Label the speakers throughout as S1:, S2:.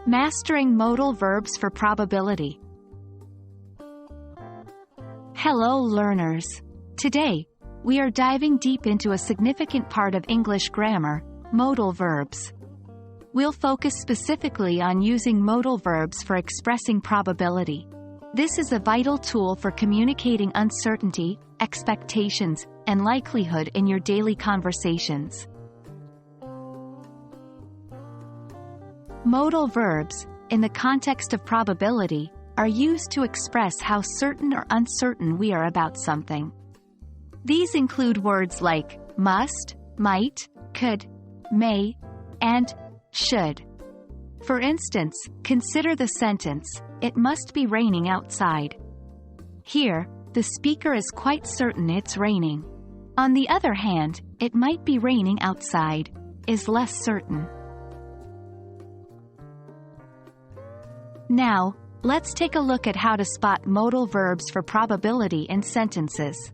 S1: Mastering modal verbs for probability. Hello learners! Today, we are diving deep into a significant part of English grammar, modal verbs. We'll focus specifically on using modal verbs for expressing probability. This is a vital tool for communicating uncertainty, expectations, and likelihood in your daily conversations. Modal verbs, in the context of probability, are used to express how certain or uncertain we are about something. These include words like must, might, could, may, and should. For instance, consider the sentence, "It must be raining outside." Here, the speaker is quite certain it's raining. On the other hand, "It might be raining outside" is less certain. Now, let's take a look at how to spot modal verbs for probability in sentences.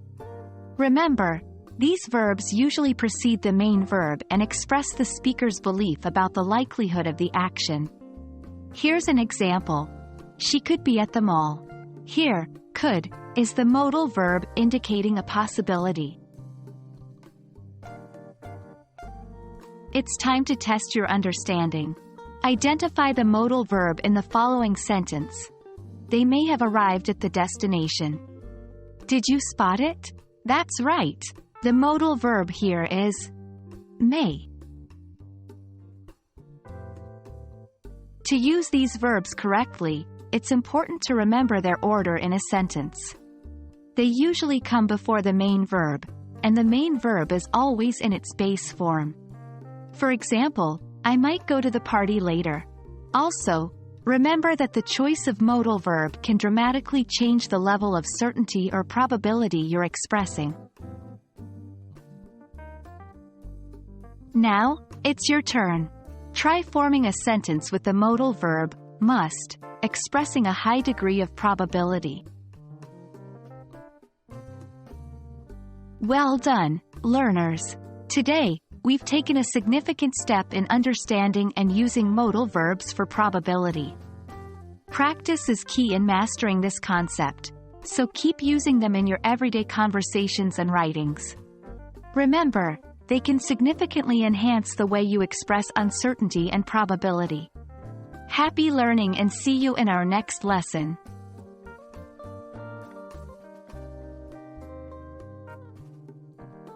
S1: Remember, these verbs usually precede the main verb and express the speaker's belief about the likelihood of the action. Here's an example. She could be at the mall. Here, could is the modal verb indicating a possibility. It's time to test your understanding. Identify the modal verb in the following sentence. They may have arrived at the destination. Did you spot it? That's right. The modal verb here is may. To use these verbs correctly, it's important to remember their order in a sentence. They usually come before the main verb, and the main verb is always in its base form. For example, I might go to the party later. Also, remember that the choice of modal verb can dramatically change the level of certainty or probability you're expressing. Now, it's your turn. Try forming a sentence with the modal verb must, expressing a high degree of probability. Well done, learners! Today, we've taken a significant step in understanding and using modal verbs for probability. Practice is key in mastering this concept, so keep using them in your everyday conversations and writings. Remember, they can significantly enhance the way you express uncertainty and probability. Happy learning and see you in our next lesson.